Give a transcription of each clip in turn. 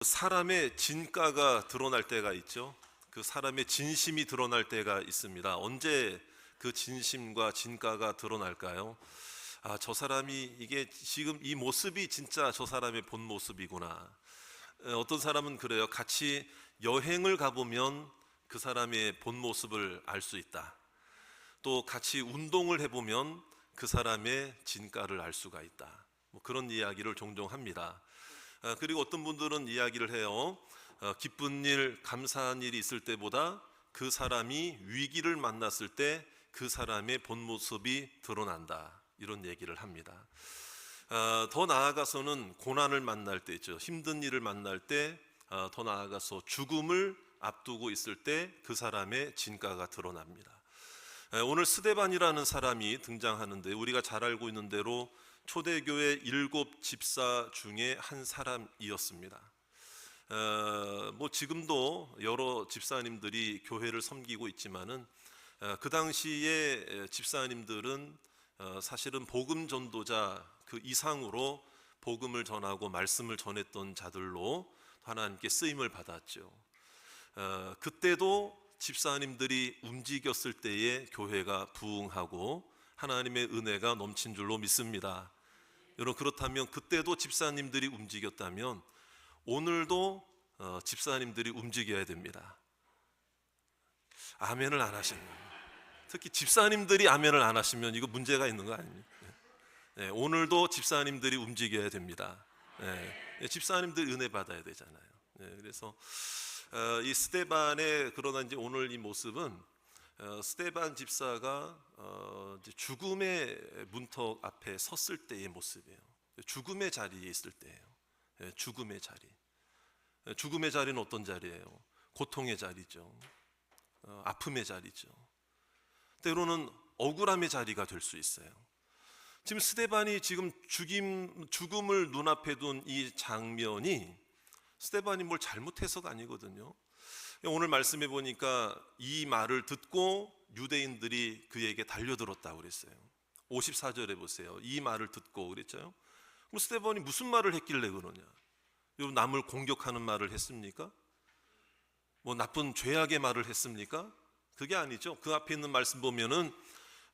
사람의 진가가 드러날 때가 있죠. 그 사람의 진심이 드러날 때가 있습니다. 언제 그 진심과 진가가 드러날까요? 저 사람이 이게 지금 이 모습이 진짜 저 사람의 본 모습이구나. 어떤 사람은 그래요. 같이 여행을 가보면 그 사람의 본 모습을 알 수 있다. 또 같이 운동을 해보면 그 사람의 진가를 알 수가 있다. 그런 이야기를 종종 합니다. 그리고 어떤 분들은 이야기를 해요. 기쁜 일, 감사한 일이 있을 때보다 그 사람이 위기를 만났을 때 그 사람의 본 모습이 드러난다. 이런 얘기를 합니다. 더 나아가서는 고난을 만날 때 있죠. 힘든 일을 만날 때, 더 나아가서 죽음을 앞두고 있을 때 그 사람의 진가가 드러납니다. 오늘 스데반이라는 사람이 등장하는데, 우리가 잘 알고 있는 대로 초대교회 7 집사 중에 한 사람이었습니다. 지금도 여러 집사님들이 교회를 섬기고 있지만은 그 당시에 집사님들은 사실은 복음 전도자 그 이상으로 복음을 전하고 말씀을 전했던 자들로 하나님께 쓰임을 받았죠. 그때도 집사님들이 움직였을 때에 교회가 부흥하고 하나님의 은혜가 넘친 줄로 믿습니다. 여러분, 그렇다면 그때도 집사님들이 움직였다면 오늘도 집사님들이 움직여야 됩니다. 아멘을 안 하시는, 특히 집사님들이 아멘을 안 하시면 이거 문제가 있는 거 아닙니까? 네, 오늘도 집사님들이 움직여야 됩니다. 네, 집사님들 은혜 받아야 되잖아요. 네, 그래서 이 스데반의, 그러나 이제 오늘 이 모습은 스데반 집사가 이제 죽음의 문턱 앞에 섰을 때의 모습이에요. 죽음의 자리에 있을 때예요. 죽음의 자리. 죽음의 자리는 어떤 자리예요? 고통의 자리죠. 아픔의 자리죠. 때로는 억울함의 자리가 될 수 있어요. 지금 스데반이 지금 죽음을 눈앞에 둔 이 장면이 스데반이 뭘 잘못해서가 아니거든요. 오늘 말씀해 보니까 이 말을 듣고 유대인들이 그에게 달려들었다고 그랬어요. 54절에 보세요. 이 말을 듣고 그랬죠. 그럼 스데반이 무슨 말을 했길래 그러냐? 남을 공격하는 말을 했습니까? 나쁜 죄악의 말을 했습니까? 그게 아니죠. 그 앞에 있는 말씀 보면은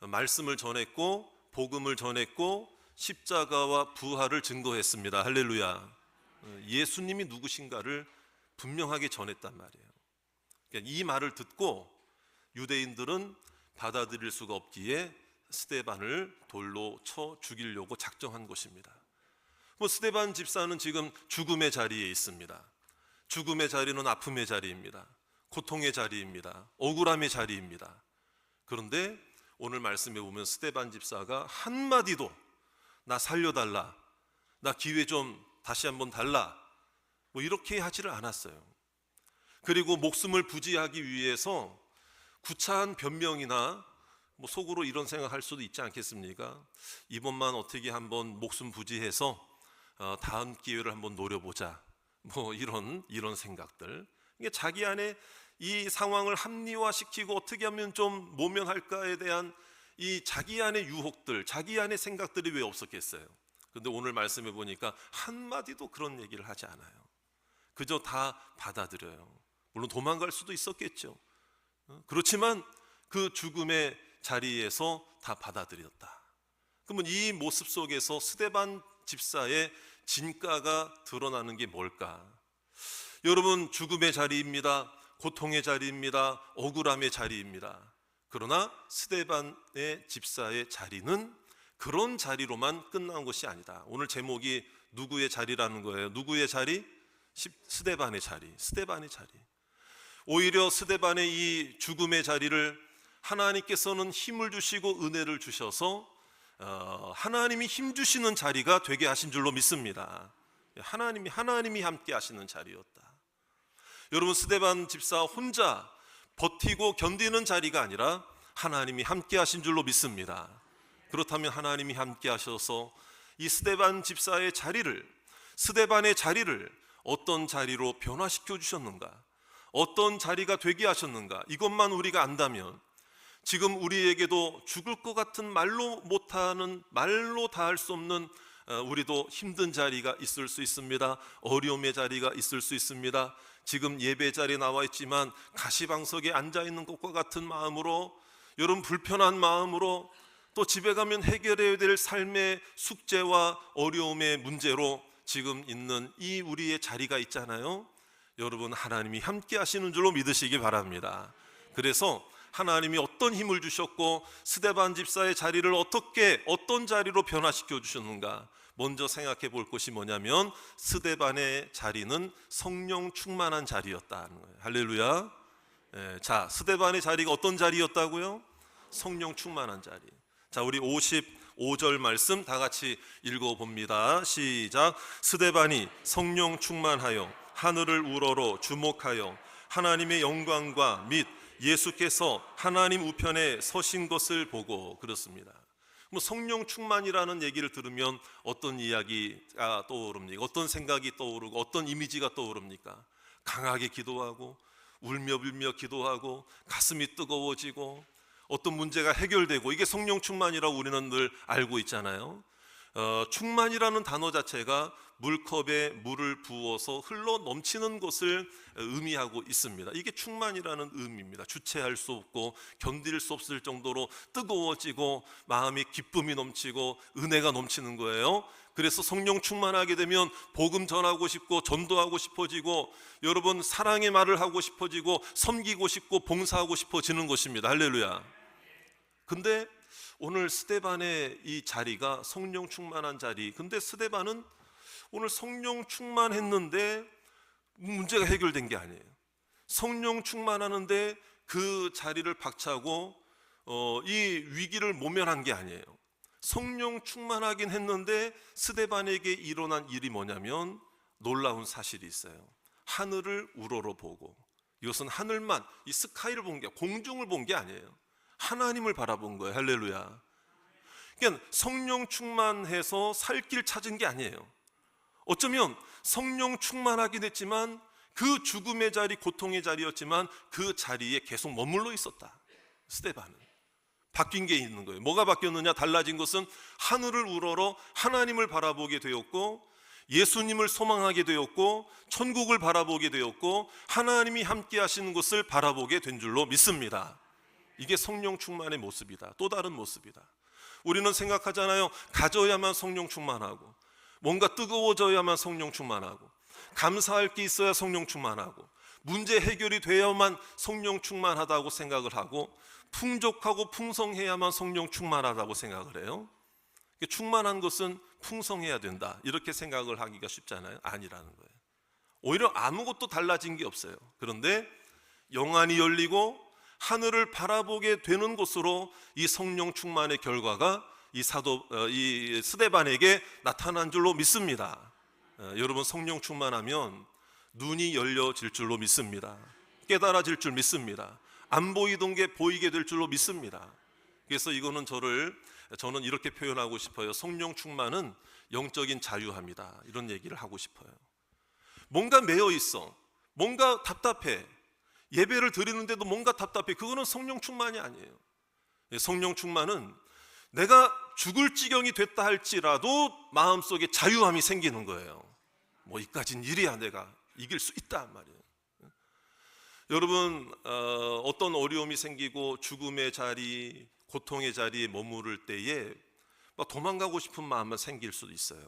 말씀을 전했고 복음을 전했고 십자가와 부활을 증거했습니다. 할렐루야. 예수님이 누구신가를 분명하게 전했단 말이에요. 그러니까 이 말을 듣고 유대인들은 받아들일 수가 없기에 스데반을 돌로 쳐 죽이려고 작정한 것입니다. 스데반 집사는 지금 죽음의 자리에 있습니다. 죽음의 자리는 아픔의 자리입니다. 고통의 자리입니다. 억울함의 자리입니다. 그런데 오늘 말씀에 보면 스데반 집사가 한마디도 나 살려달라, 나 기회 좀 다시 한번 달라, 이렇게 하지를 않았어요. 그리고 목숨을 부지하기 위해서 구차한 변명이나 속으로 이런 생각할 수도 있지 않겠습니까? 이번만 어떻게 한번 목숨 부지해서 다음 기회를 한번 노려보자, 이런 생각들. 이게 자기 안에 이 상황을 합리화시키고 어떻게 하면 좀 모면할까에 대한 이 자기 안의 유혹들, 자기 안의 생각들이 왜 없었겠어요? 그런데 오늘 말씀해 보니까 한마디도 그런 얘기를 하지 않아요. 그저 다 받아들여요. 물론 도망갈 수도 있었겠죠. 그렇지만 그 죽음의 자리에서 다 받아들였다. 그러면 이 모습 속에서 스데반 집사의 진가가 드러나는 게 뭘까? 여러분, 죽음의 자리입니다. 고통의 자리입니다. 억울함의 자리입니다. 그러나 스데반의 집사의 자리는 그런 자리로만 끝난 것이 아니다. 오늘 제목이 누구의 자리라는 거예요. 누구의 자리? 스데반의 자리. 스데반의 자리. 오히려 스데반의 이 죽음의 자리를 하나님께서는 힘을 주시고 은혜를 주셔서 하나님이 힘 주시는 자리가 되게 하신 줄로 믿습니다. 하나님이 함께 하시는 자리였다. 여러분, 스데반 집사 혼자 버티고 견디는 자리가 아니라 하나님이 함께 하신 줄로 믿습니다. 그렇다면 하나님이 함께 하셔서 이 스데반 집사의 자리를, 스데반의 자리를 어떤 자리로 변화시켜 주셨는가, 어떤 자리가 되게 하셨는가, 이것만 우리가 안다면 지금 우리에게도 죽을 것 같은 말로 못하는, 말로 다 할 수 없는 우리도 힘든 자리가 있을 수 있습니다. 어려움의 자리가 있을 수 있습니다. 지금 예배 자리에 나와 있지만 가시방석에 앉아 있는 것과 같은 마음으로, 여러분 불편한 마음으로, 또 집에 가면 해결해야 될 삶의 숙제와 어려움의 문제로 지금 있는 이 우리의 자리가 있잖아요. 여러분 하나님이 함께 하시는 줄로 믿으시기 바랍니다. 그래서 하나님이 어떤 힘을 주셨고 스데반 집사의 자리를 어떤 자리로 변화시켜 주셨는가, 먼저 생각해 볼 것이 뭐냐면 스데반의 자리는 성령 충만한 자리였다는 거예요. 할렐루야. 자, 스데반의 자리가 어떤 자리였다고요? 성령 충만한 자리. 자, 우리 55절 말씀 다 같이 읽어봅니다. 시작. 스데반이 성령 충만하여 하늘을 우러러 주목하여 하나님의 영광과 및 예수께서 하나님 우편에 서신 것을 보고, 그렇습니다. 뭐 성령 충만이라는 얘기를 들으면 어떤 이야기가 떠오릅니까? 어떤 생각이 떠오르고 어떤 이미지가 떠오릅니까? 강하게 기도하고 울며 불며 기도하고 가슴이 뜨거워지고 어떤 문제가 해결되고, 이게 성령 충만이라고 우리는 늘 알고 있잖아요. 충만이라는 단어 자체가 물컵에 물을 부어서 흘러 넘치는 것을 의미하고 있습니다. 이게 충만이라는 의미입니다. 주체할 수 없고 견딜 수 없을 정도로 뜨거워지고 마음이 기쁨이 넘치고 은혜가 넘치는 거예요. 그래서 성령 충만하게 되면 복음 전하고 싶고 전도하고 싶어지고, 여러분 사랑의 말을 하고 싶어지고 섬기고 싶고 봉사하고 싶어지는 것입니다. 할렐루야. 근데 오늘 스데반의 이 자리가 성령 충만한 자리, 근데 스데반은 오늘 성령 충만했는데 문제가 해결된 게 아니에요. 성령 충만하는데 그 자리를 박차고 이 위기를 모면한 게 아니에요. 성령 충만하긴 했는데 스데반에게 일어난 일이 뭐냐면 놀라운 사실이 있어요. 하늘을 우러러 보고, 이것은 하늘만, 이 스카이를 본 게, 공중을 본 게 아니에요. 하나님을 바라본 거예요. 할렐루야. 그러니까 성령 충만해서 살 길 찾은 게 아니에요. 어쩌면 성령 충만하긴 했지만 그 죽음의 자리, 고통의 자리였지만 그 자리에 계속 머물러 있었다. 스데반은 바뀐 게 있는 거예요. 뭐가 바뀌었느냐? 달라진 것은 하늘을 우러러 하나님을 바라보게 되었고, 예수님을 소망하게 되었고, 천국을 바라보게 되었고, 하나님이 함께 하시는 것을 바라보게 된 줄로 믿습니다. 이게 성령 충만의 모습이다. 또 다른 모습이다. 우리는 생각하잖아요. 가져야만 성령 충만하고, 뭔가 뜨거워져야만 성령 충만하고, 감사할 게 있어야 성령 충만하고, 문제 해결이 되어야만 성령 충만하다고 생각을 하고, 풍족하고 풍성해야만 성령 충만하다고 생각을 해요. 충만한 것은 풍성해야 된다, 이렇게 생각을 하기가 쉽잖아요. 아니라는 거예요. 오히려 아무것도 달라진 게 없어요. 그런데 영안이 열리고 하늘을 바라보게 되는 것으로 이 성령 충만의 결과가 이 스데반에게 나타난 줄로 믿습니다. 여러분 성령 충만하면 눈이 열려질 줄로 믿습니다. 깨달아질 줄 믿습니다. 안 보이던 게 보이게 될 줄로 믿습니다. 그래서 이거는 저는 이렇게 표현하고 싶어요. 성령 충만은 영적인 자유함이다, 이런 얘기를 하고 싶어요. 뭔가 매여 있어, 뭔가 답답해, 예배를 드리는데도 뭔가 답답해, 그거는 성령 충만이 아니에요. 성령 충만은 내가 죽을 지경이 됐다 할지라도 마음속에 자유함이 생기는 거예요. 뭐 이까진 일이야, 내가 이길 수 있다 말이에요. 여러분 어떤 어려움이 생기고 죽음의 자리, 고통의 자리에 머무를 때에 막 도망가고 싶은 마음만 생길 수도 있어요.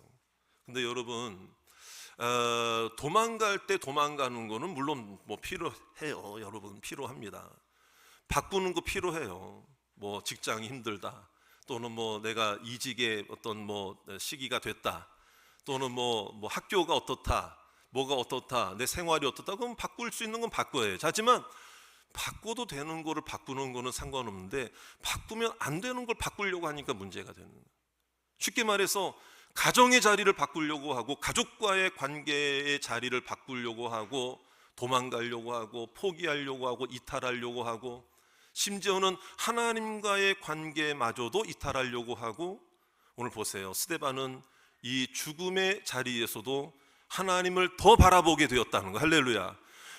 근데 여러분 도망갈 때 도망가는 거는 물론 뭐 필요해요. 여러분 필요합니다. 바꾸는 거 필요해요. 뭐 직장이 힘들다, 또는 뭐 내가 이직의 어떤 뭐 시기가 됐다, 또는 뭐 학교가 어떻다, 뭐가 어떻다, 내 생활이 어떻다, 그럼 바꿀 수 있는 건 바꿔야 해요. 하지만 바꿔도 되는 거를 바꾸는 거는 상관없는데 바꾸면 안 되는 걸 바꾸려고 하니까 문제가 되는 거예요. 쉽게 말해서 가정의 자리를 바꾸려고 하고, 가족과의 관계의 자리를 바꾸려고 하고, 도망가려고 하고, 포기하려고 하고, 이탈하려고 하고, 심지어는 하나님과의 관계마저도 이탈하려고 하고. 오늘 보세요. 스데반은 이 죽음의 자리에서도 하나님을 더 바라보게 되었다는 거. 할렐루야.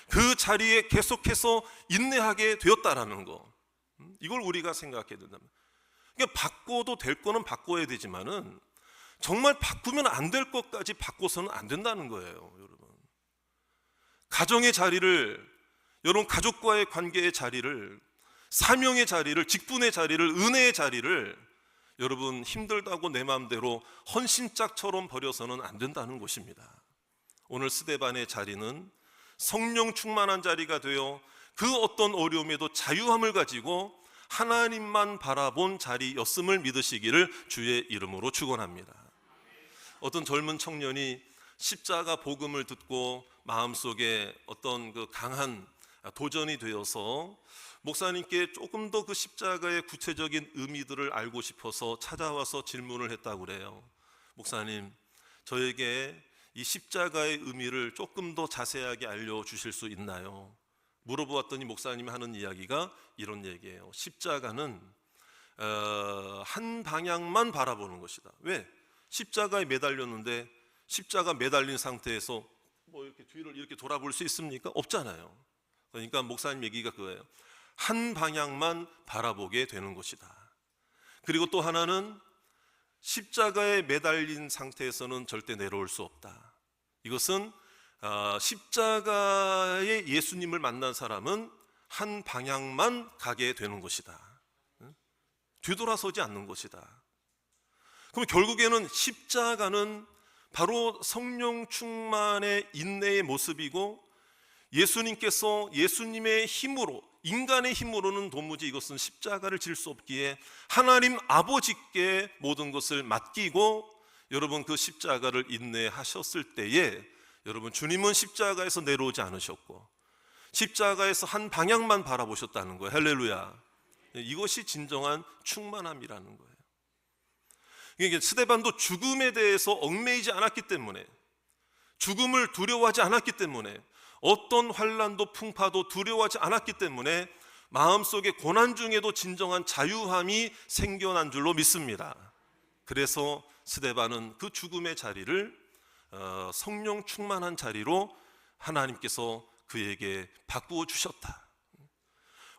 그 자리에 계속해서 인내하게 되었다라는 거, 이걸 우리가 생각해야 된다면, 그러니까 바꿔도 될 거는 바꿔야 되지만은 정말 바꾸면 안 될 것까지 바꿔서는 안 된다는 거예요, 여러분. 가정의 자리를, 여러분 가족과의 관계의 자리를, 사명의 자리를, 직분의 자리를, 은혜의 자리를 여러분 힘들다고 내 마음대로 헌신짝처럼 버려서는 안 된다는 것입니다. 오늘 스데반의 자리는 성령 충만한 자리가 되어 그 어떤 어려움에도 자유함을 가지고 하나님만 바라본 자리였음을 믿으시기를 주의 이름으로 축원합니다. 어떤 젊은 청년이 십자가 복음을 듣고 마음속에 어떤 그 강한 도전이 되어서 목사님께 조금 더 그 십자가의 구체적인 의미들을 알고 싶어서 찾아와서 질문을 했다고 그래요. 목사님, 저에게 이 십자가의 의미를 조금 더 자세하게 알려주실 수 있나요? 물어보았더니 목사님이 하는 이야기가 이런 얘기예요. 십자가는 한 방향만 바라보는 것이다. 왜? 십자가에 매달렸는데 십자가 매달린 상태에서 뭐 이렇게 뒤를 이렇게 돌아볼 수 있습니까? 없잖아요. 그러니까 목사님 얘기가 그거예요. 한 방향만 바라보게 되는 것이다. 그리고 또 하나는 십자가에 매달린 상태에서는 절대 내려올 수 없다. 이것은 십자가의 예수님을 만난 사람은 한 방향만 가게 되는 것이다. 뒤돌아서지 않는 것이다. 그럼 결국에는 십자가는 바로 성령 충만의 인내의 모습이고, 예수님께서 예수님의 힘으로, 인간의 힘으로는 도무지 이것은 십자가를 질 수 없기에 하나님 아버지께 모든 것을 맡기고 여러분 그 십자가를 인내하셨을 때에 여러분 주님은 십자가에서 내려오지 않으셨고 십자가에서 한 방향만 바라보셨다는 거예요. 할렐루야. 이것이 진정한 충만함이라는 거예요. 이게 스데반도 죽음에 대해서 얽매이지 않았기 때문에, 죽음을 두려워하지 않았기 때문에, 어떤 환난도 풍파도 두려워하지 않았기 때문에 마음속에 고난 중에도 진정한 자유함이 생겨난 줄로 믿습니다. 그래서 스데반은 그 죽음의 자리를 성령 충만한 자리로 하나님께서 그에게 바꾸어 주셨다.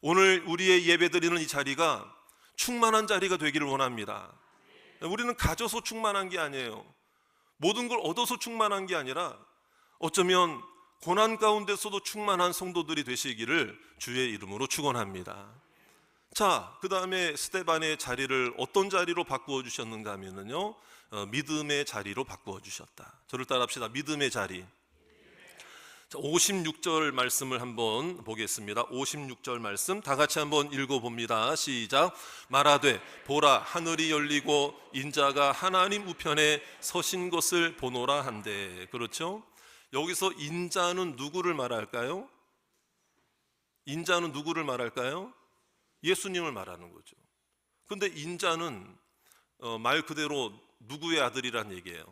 오늘 우리의 예배드리는 이 자리가 충만한 자리가 되기를 원합니다. 우리는 가져서 충만한 게 아니에요. 모든 걸 얻어서 충만한 게 아니라 어쩌면 고난 가운데서도 충만한 성도들이 되시기를 주의 이름으로 축원합니다. 자, 그 다음에 스데반의 자리를 어떤 자리로 바꾸어 주셨는가 하면요, 믿음의 자리로 바꾸어 주셨다. 저를 따라합시다. 믿음의 자리. 자, 56절 말씀을 한번 보겠습니다. 56절 말씀 다 같이 한번 읽어봅니다. 시작. 말하되 보라, 하늘이 열리고 인자가 하나님 우편에 서신 것을 보노라 한대. 그렇죠? 여기서 인자는 누구를 말할까요? 인자는 누구를 말할까요? 예수님을 말하는 거죠. 그런데 인자는 말 그대로 누구의 아들이란 얘기예요?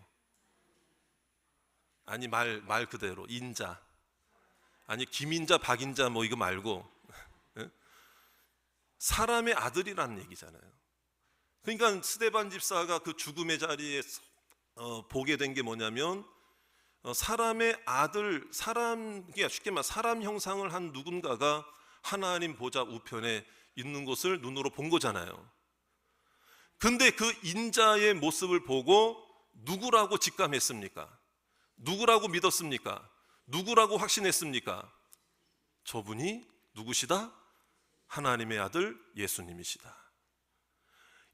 아니, 말 그대로 인자. 아니, 김인자, 박인자 뭐 이거 말고 사람의 아들이라는 얘기잖아요. 그러니까 스데반 집사가 그 죽음의 자리에 보게 된 게 뭐냐면 사람의 아들, 쉽게 말 사람 형상을 한 누군가가 하나님 보좌 우편에 있는 것을 눈으로 본 거잖아요. 근데 그 인자의 모습을 보고 누구라고 직감했습니까? 누구라고 믿었습니까? 누구라고 확신했습니까? 저분이 누구시다? 하나님의 아들 예수님이시다.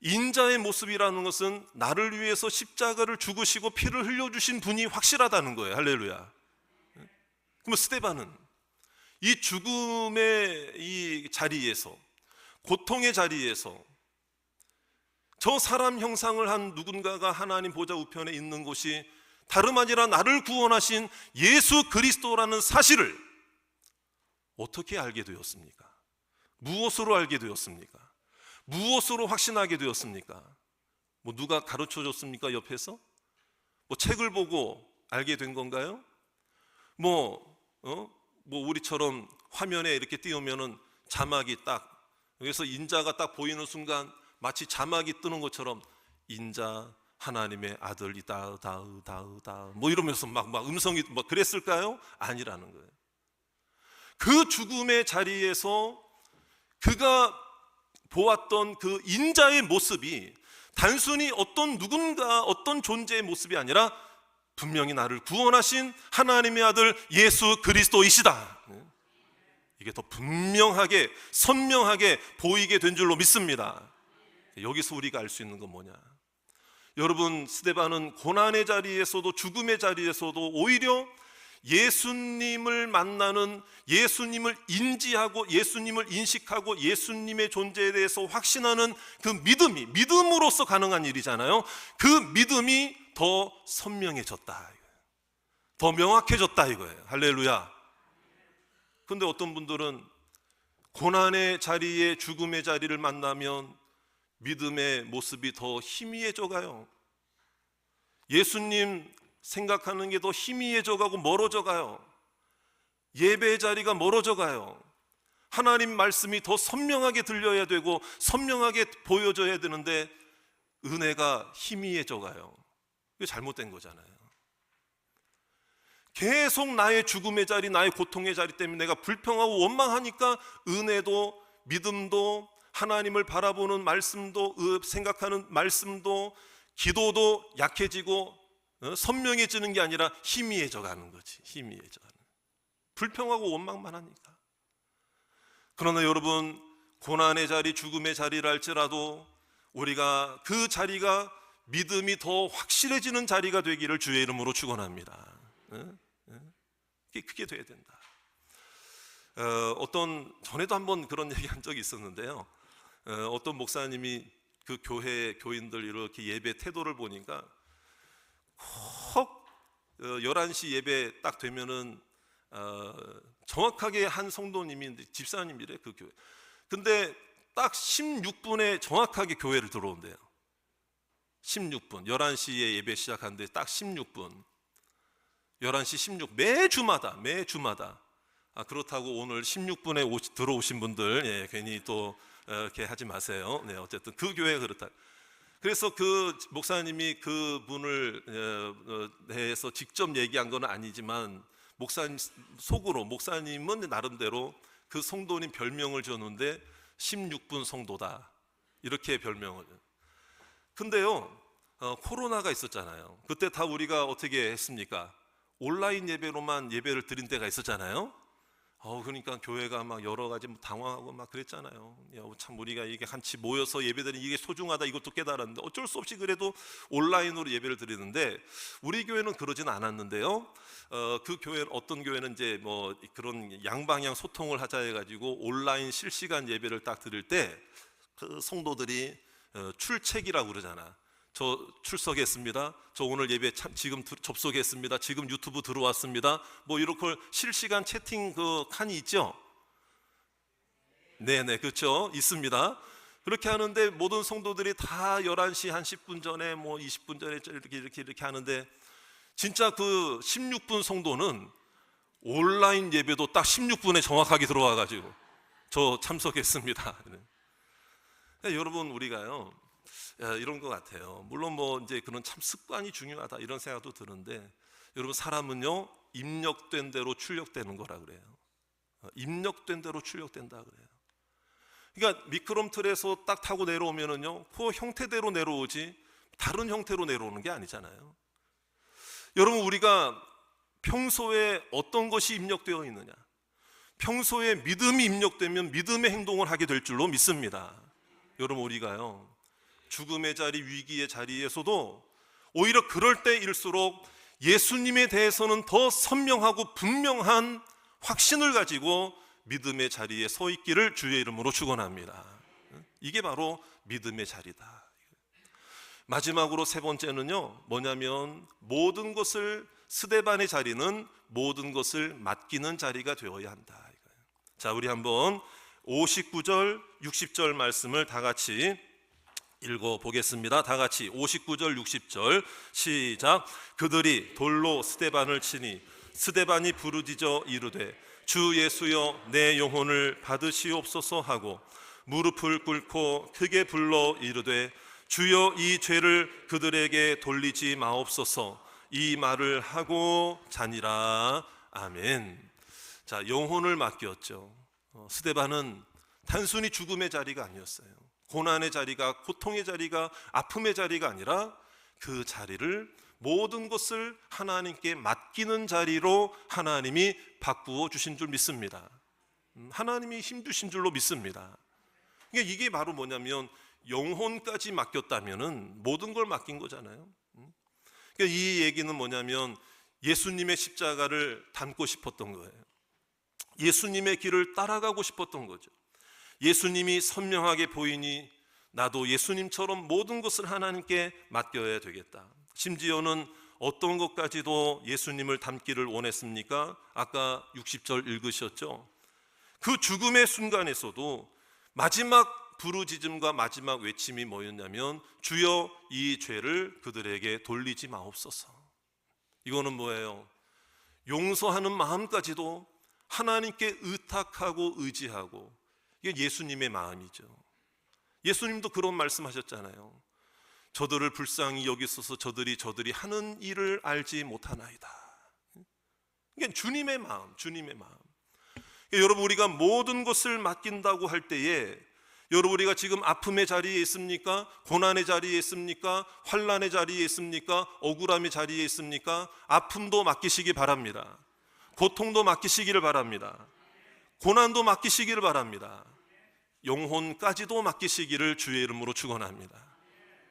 인자의 모습이라는 것은 나를 위해서 십자가를 죽으시고 피를 흘려주신 분이 확실하다는 거예요. 할렐루야. 그럼 스데반은 이 죽음의 이 자리에서, 고통의 자리에서 저 사람 형상을 한 누군가가 하나님 보좌 우편에 있는 곳이 다름 아니라 나를 구원하신 예수 그리스도라는 사실을 어떻게 알게 되었습니까? 무엇으로 알게 되었습니까? 무엇으로 확신하게 되었습니까? 뭐 누가 가르쳐 줬습니까? 옆에서? 뭐 책을 보고 알게 된 건가요? 뭐 우리처럼 화면에 이렇게 띄우면은 자막이 딱, 여기서 인자가 딱 보이는 순간 마치 자막이 뜨는 것처럼 인자 하나님의 아들이다 다으 뭐 이러면서 막 음성이 막 그랬을까요? 아니라는 거예요. 그 죽음의 자리에서 그가 보았던 그 인자의 모습이 단순히 어떤 누군가 어떤 존재의 모습이 아니라 분명히 나를 구원하신 하나님의 아들 예수 그리스도이시다. 이게 더 분명하게 선명하게 보이게 된 줄로 믿습니다. 여기서 우리가 알 수 있는 건 뭐냐? 여러분, 스데반은 고난의 자리에서도 죽음의 자리에서도 오히려 예수님을 만나는, 예수님을 인지하고 예수님을 인식하고 예수님의 존재에 대해서 확신하는 그 믿음이, 믿음으로써 가능한 일이잖아요. 그 믿음이 더 선명해졌다, 더 명확해졌다 이거예요. 할렐루야. 근데 어떤 분들은 고난의 자리에 죽음의 자리를 만나면 믿음의 모습이 더 희미해져 가요. 예수님 생각하는 게 더 희미해져 가고 멀어져 가요. 예배의 자리가 멀어져 가요. 하나님 말씀이 더 선명하게 들려야 되고 선명하게 보여져야 되는데 은혜가 희미해져 가요. 이게 잘못된 거잖아요. 계속 나의 죽음의 자리, 나의 고통의 자리 때문에 내가 불평하고 원망하니까 은혜도 믿음도 하나님을 바라보는 말씀도 생각하는 말씀도 기도도 약해지고 선명해지는 게 아니라 희미해져 가는 거지. 희미해져 가는. 불평하고 원망만 하니까. 그러나 여러분, 고난의 자리, 죽음의 자리를 할지라도 우리가 그 자리가 믿음이 더 확실해지는 자리가 되기를 주의 이름으로 축원합니다. 그게 돼야 된다. 전에도 한번 그런 얘기한 적이 있었는데요. 어떤 목사님이 그 교인들 이렇게 예배 태도를 보니까 꼭 11시 예배 딱 되면은 정확하게 한 성도님이 집사님이래, 그 교회. 근데 딱 16분에 정확하게 교회를 들어온대요. 16분, 11시에 예배 시작하는데 딱 16분, 11시 16, 매주마다 그렇다고 오늘 16분에 들어오신 분들 괜히 또 이렇게 하지 마세요. 어쨌든 그 교회가 그렇다. 그래서 그 목사님이 그 분을 대해서 직접 얘기한 건 아니지만 목사님 속으로, 목사님은 나름대로 그 성도님 별명을 줬는데 16분 성도다, 이렇게 별명을. 근데요, 코로나가 있었잖아요. 그때 다 우리가 어떻게 했습니까? 온라인 예배로만 예배를 드린 때가 있었잖아요. 그러니까 교회가 막 여러 가지 당황하고 막 그랬잖아요. 참 우리가 이게 같이 모여서 예배드리는 이게 소중하다, 이것도 깨달았는데 어쩔 수 없이 그래도 온라인으로 예배를 드리는데 우리 교회는 그러진 않았는데요. 그 교회, 어떤 교회는 이제 뭐 그런 양방향 소통을 하자 해가지고 온라인 실시간 예배를 딱 드릴 때 그 성도들이 출첵이라고 그러잖아. 저 출석했습니다. 저 오늘 예배 지금 접속했습니다. 지금 유튜브 들어왔습니다. 뭐 이렇게 실시간 채팅 그 칸이 있죠. 네네, 그렇죠. 있습니다. 그렇게 하는데 모든 성도들이 다 11시 한 10분 전에 뭐 20분 전에 이렇게 하는데 진짜 그 16분 성도는 온라인 예배도 딱 16분에 정확하게 들어와가지고 저 참석했습니다. 그러니까 여러분, 우리가요 이런 것 같아요. 물론 뭐 이제 그런 참 습관이 중요하다 이런 생각도 드는데 여러분, 사람은요 입력된 대로 출력되는 거라 그래요. 입력된 대로 출력된다 그래요. 그러니까 미끄럼틀에서 딱 타고 내려오면은요 그 형태대로 내려오지 다른 형태로 내려오는 게 아니잖아요. 여러분, 우리가 평소에 어떤 것이 입력되어 있느냐, 평소에 믿음이 입력되면 믿음의 행동을 하게 될 줄로 믿습니다. 여러분, 우리가요 죽음의 자리, 위기의 자리에서도 오히려 그럴 때일수록 예수님에 대해서는 더 선명하고 분명한 확신을 가지고 믿음의 자리에 서 있기를 주의 이름으로 축원합니다. 이게 바로 믿음의 자리다. 마지막으로 세 번째는요 뭐냐면 모든 것을, 스데반의 자리는 모든 것을 맡기는 자리가 되어야 한다. 자, 우리 한번 59절 60절 말씀을 다 같이 읽어보겠습니다. 다 같이 59절 60절 시작. 그들이 돌로 스데반을 치니 스데반이 부르짖어 이르되 주 예수여 내 영혼을 받으시옵소서 하고 무릎을 꿇고 크게 불러 이르되 주여 이 죄를 그들에게 돌리지 마옵소서. 이 말을 하고 자니라. 아멘. 자, 영혼을 맡겼죠. 스데반은 단순히 죽음의 자리가 아니었어요. 고난의 자리가, 고통의 자리가, 아픔의 자리가 아니라 그 자리를, 모든 것을 하나님께 맡기는 자리로 하나님이 바꾸어 주신 줄 믿습니다. 하나님이 힘주신 줄로 믿습니다. 그러니까 이게 바로 뭐냐면 영혼까지 맡겼다면은 모든 걸 맡긴 거잖아요. 그러니까 이 얘기는 뭐냐면 예수님의 십자가를 닮고 싶었던 거예요. 예수님의 길을 따라가고 싶었던 거죠. 예수님이 선명하게 보이니 나도 예수님처럼 모든 것을 하나님께 맡겨야 되겠다. 심지어는 어떤 것까지도 예수님을 닮기를 원했습니까? 아까 60절 읽으셨죠? 그 죽음의 순간에서도 마지막 부르짖음과 마지막 외침이 뭐였냐면 주여 이 죄를 그들에게 돌리지 마옵소서. 이거는 뭐예요? 용서하는 마음까지도 하나님께 의탁하고 의지하고, 이게 예수님의 마음이죠. 예수님도 그런 말씀하셨잖아요. 저들을 불쌍히 여기소서 저들이 하는 일을 알지 못하나이다. 이게 주님의 마음, 주님의 마음. 여러분, 우리가 모든 것을 맡긴다고 할 때에, 여러분, 우리가 지금 아픔의 자리에 있습니까? 고난의 자리에 있습니까? 환난의 자리에 있습니까? 억울함의 자리에 있습니까? 아픔도 맡기시기 바랍니다. 고통도 맡기시기를 바랍니다. 고난도 맡기시기를 바랍니다. 영혼까지도 맡기시기를 주의 이름으로 축원합니다.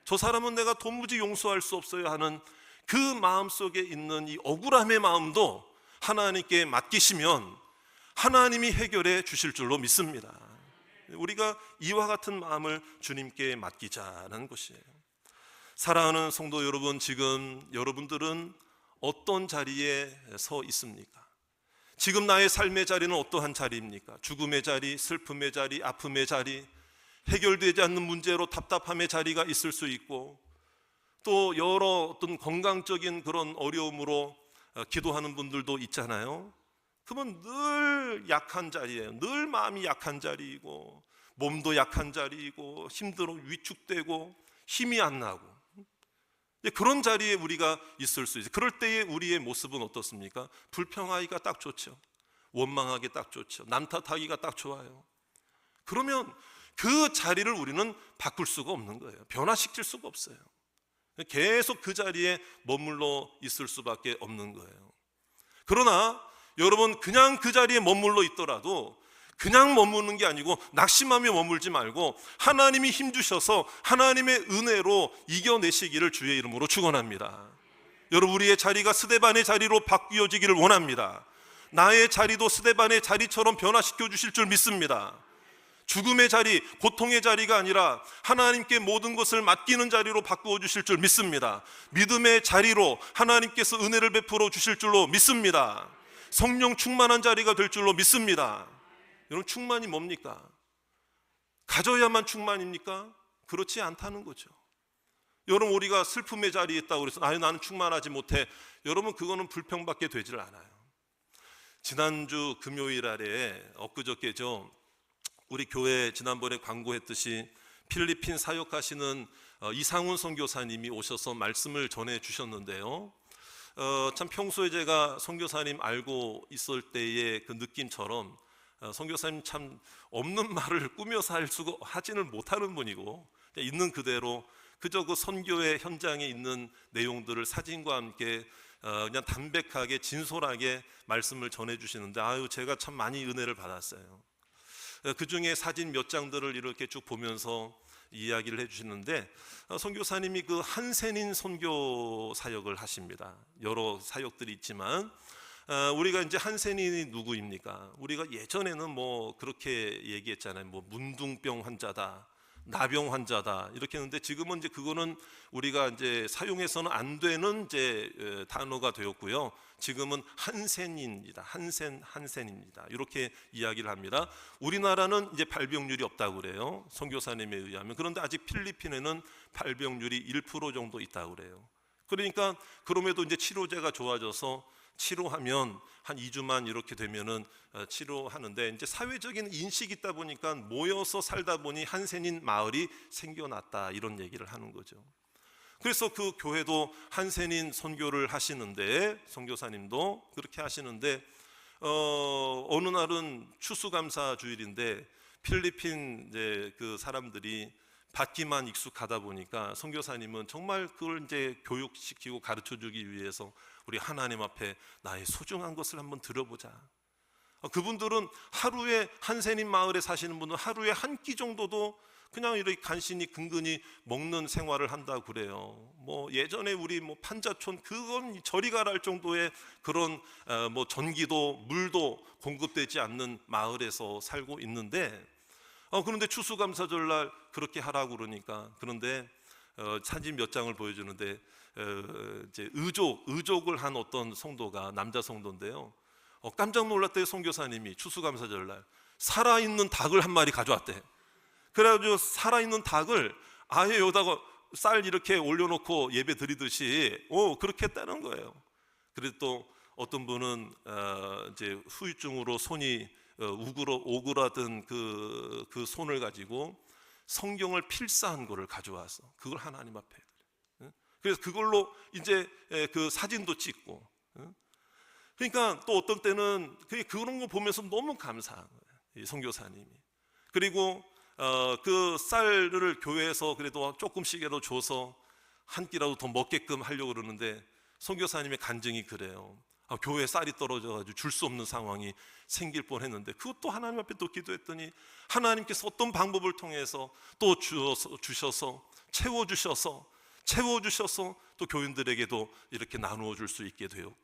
저 사람은 내가 도무지 용서할 수 없어요 하는 그 마음 속에 있는 이 억울함의 마음도 하나님께 맡기시면 하나님이 해결해 주실 줄로 믿습니다. 우리가 이와 같은 마음을 주님께 맡기자는 것이에요. 사랑하는 성도 여러분, 지금 여러분들은 어떤 자리에 서 있습니까? 지금 나의 삶의 자리는 어떠한 자리입니까? 죽음의 자리, 슬픔의 자리, 아픔의 자리, 해결되지 않는 문제로 답답함의 자리가 있을 수 있고, 또 여러 어떤 건강적인 그런 어려움으로 기도하는 분들도 있잖아요. 그러면 늘 약한 자리예요. 늘 마음이 약한 자리이고, 몸도 약한 자리이고, 힘들어 위축되고 힘이 안 나고, 그런 자리에 우리가 있을 수 있어요. 그럴 때에 우리의 모습은 어떻습니까? 불평하기가 딱 좋죠. 원망하기 딱 좋죠. 남 탓하기가 딱 좋아요. 그러면 그 자리를 우리는 바꿀 수가 없는 거예요. 변화시킬 수가 없어요. 계속 그 자리에 머물러 있을 수밖에 없는 거예요. 그러나 여러분, 그냥 그 자리에 머물러 있더라도 그냥 머무는 게 아니고 낙심하며 머물지 말고 하나님이 힘주셔서 하나님의 은혜로 이겨내시기를 주의 이름으로 축원합니다. 여러분, 우리의 자리가 스데반의 자리로 바뀌어지기를 원합니다. 나의 자리도 스데반의 자리처럼 변화시켜 주실 줄 믿습니다. 죽음의 자리, 고통의 자리가 아니라 하나님께 모든 것을 맡기는 자리로 바꾸어 주실 줄 믿습니다. 믿음의 자리로 하나님께서 은혜를 베풀어 주실 줄로 믿습니다. 성령 충만한 자리가 될 줄로 믿습니다. 여러분, 충만이 뭡니까? 가져야만 충만입니까? 그렇지 않다는 거죠. 여러분, 우리가 슬픔의 자리에 있다고 그래서 나는 충만하지 못해. 여러분, 그거는 불평밖에 되질 않아요. 지난주 금요일 아래 엊그저께죠, 우리 교회 지난번에 광고했듯이 필리핀 사역하시는 이상훈 선교사님이 오셔서 말씀을 전해 주셨는데요, 참 평소에 제가 선교사님 알고 있을 때의 그 느낌처럼 선교사님 참 없는 말을 꾸며서 하지는 못하는 분이고, 있는 그대로 그저 그 선교의 현장에 있는 내용들을 사진과 함께 그냥 담백하게 진솔하게 말씀을 전해 주시는데, 제가 참 많이 은혜를 받았어요. 그 중에 사진 몇 장들을 이렇게 쭉 보면서 이야기를 해주시는데, 선교사님이 그 한센인 선교 사역을 하십니다. 여러 사역들이 있지만 우리가 이제 한센인이 누구입니까? 우리가 예전에는 뭐 그렇게 얘기했잖아요. 뭐 문둥병 환자다, 나병 환자다 이렇게 했는데, 지금은 이제 그거는 우리가 이제 사용해서는 안 되는 이제 단어가 되었고요. 지금은 한센입니다. 한센입니다. 이렇게 이야기를 합니다. 우리나라는 이제 발병률이 없다고 그래요. 선교사님에 의하면. 그런데 아직 필리핀에는 발병률이 1% 정도 있다고 그래요. 그러니까 그럼에도 이제 치료제가 좋아져서 치료하면 한 2주만 이렇게 되면은 치료하는데, 이제 사회적인 인식이 있다 보니까 모여서 살다 보니 한센인 마을이 생겨났다, 이런 얘기를 하는 거죠. 그래서 그 교회도 한센인 선교를 하시는데, 선교사님도 그렇게 하시는데, 어느 날은 추수감사 주일인데 필리핀 이제 그 사람들이 받기만 익숙하다 보니까 선교사님은 정말 그걸 이제 교육시키고 가르쳐주기 위해서 우리 하나님 앞에 나의 소중한 것을 한번 들어보자. 그분들은 하루에 한센인 마을에 사시는 분은 하루에 한 끼 정도도 그냥 이렇게 간신히 근근히 먹는 생활을 한다고 그래요. 뭐 예전에 우리 뭐 판자촌 그건 저리 가랄 정도의 그런 뭐 전기도 물도 공급되지 않는 마을에서 살고 있는데 그런데 추수감사절날 그렇게 하라고 그러니까 그런데 사진 몇 장을 보여주는데 이제 의족을 한 어떤 성도가 남자 성도인데요. 깜짝 놀랐대요. 선교사님이 추수감사절날 살아있는 닭을 한 마리 가져왔대. 그래가지고 살아있는 닭을 아예 여기다가 쌀 이렇게 올려놓고 예배 드리듯이 그렇게 했다는 거예요. 그래도 또 어떤 분은 이제 후유증으로 손이 오그라든 그 손을 가지고 성경을 필사한 거를 가져와서 그걸 하나님 앞에 그래서 그걸로 이제 그 사진도 찍고 그러니까 또 어떤 때는 그런 거 보면서 너무 감사한 거예요. 이 선교사님이. 그리고 그 쌀을 교회에서 그래도 조금씩이라도 줘서 한 끼라도 더 먹게끔 하려고 그러는데 선교사님의 간증이 그래요. 교회에 쌀이 떨어져가지고 줄 수 없는 상황이 생길 뻔했는데 그것도 하나님 앞에 또 기도했더니 하나님께서 어떤 방법을 통해서 또 주셔서 채워주셔서 또 교인들에게도 이렇게 나누어 줄 수 있게 되었고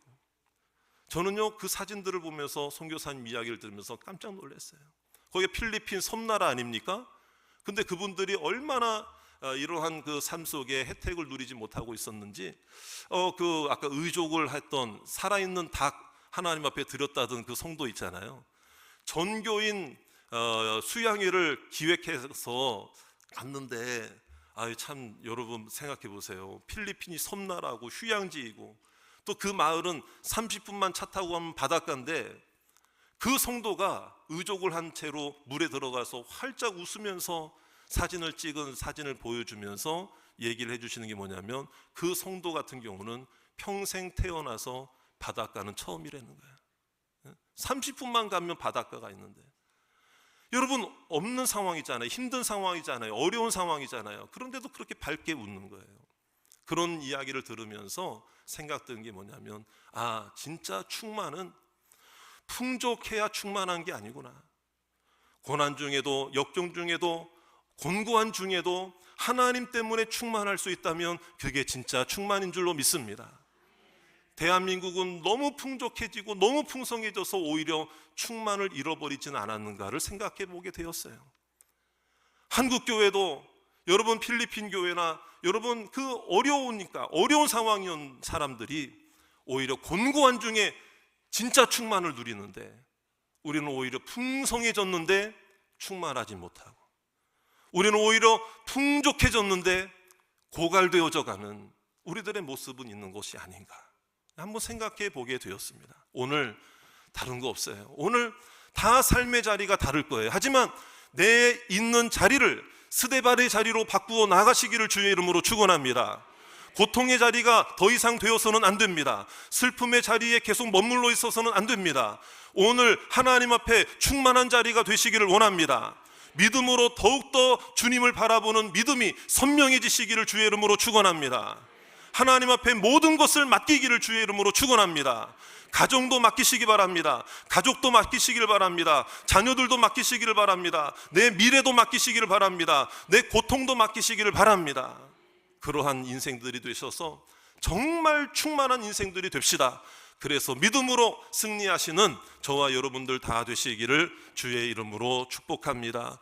저는요 그 사진들을 보면서 선교사님 이야기를 들으면서 깜짝 놀랐어요. 거기에 필리핀 섬나라 아닙니까? 근데 그분들이 얼마나 이러한 그 삶 속에 혜택을 누리지 못하고 있었는지 그 아까 의족을 했던 살아있는 닭 하나님 앞에 드렸다던 그 성도 있잖아요. 전교인 수양회를 기획해서 갔는데 참 여러분 생각해 보세요. 필리핀이 섬나라고 휴양지이고 또 그 마을은 30분만 차 타고 가면 바닷가인데 그 성도가 의족을 한 채로 물에 들어가서 활짝 웃으면서 사진을 찍은 사진을 보여주면서 얘기를 해주시는 게 뭐냐면 그 성도 같은 경우는 평생 태어나서 바닷가는 처음이라는 거예요. 30분만 가면 바닷가가 있는데 여러분 없는 상황이잖아요. 힘든 상황이잖아요. 어려운 상황이잖아요. 그런데도 그렇게 밝게 웃는 거예요. 그런 이야기를 들으면서 생각드는 게 뭐냐면 진짜 충만은 풍족해야 충만한 게 아니구나. 고난 중에도 역경 중에도 곤고한 중에도 하나님 때문에 충만할 수 있다면 그게 진짜 충만인 줄로 믿습니다. 대한민국은 너무 풍족해지고 너무 풍성해져서 오히려 충만을 잃어버리지는 않았는가를 생각해 보게 되었어요. 한국 교회도 여러분 필리핀 교회나 여러분 그 어려운 상황이온 사람들이 오히려 곤고한 중에 진짜 충만을 누리는데 우리는 오히려 풍성해졌는데 충만하지 못하고 우리는 오히려 풍족해졌는데 고갈되어져 가는 우리들의 모습은 있는 것이 아닌가 한번 생각해 보게 되었습니다. 오늘 다른 거 없어요. 오늘 다 삶의 자리가 다를 거예요. 하지만 내 있는 자리를 스데발의 자리로 바꾸어 나가시기를 주의 이름으로 축원합니다. 고통의 자리가 더 이상 되어서는 안 됩니다. 슬픔의 자리에 계속 머물러 있어서는 안 됩니다. 오늘 하나님 앞에 충만한 자리가 되시기를 원합니다. 믿음으로 더욱더 주님을 바라보는 믿음이 선명해지시기를 주의 이름으로 축원합니다. 하나님 앞에 모든 것을 맡기기를 주의 이름으로 축원합니다. 가정도 맡기시기 바랍니다. 가족도 맡기시기를 바랍니다. 자녀들도 맡기시기를 바랍니다. 내 미래도 맡기시기를 바랍니다. 내 고통도 맡기시기를 바랍니다. 그러한 인생들이 되셔서 정말 충만한 인생들이 됩시다. 그래서 믿음으로 승리하시는 저와 여러분들 다 되시기를 주의 이름으로 축복합니다.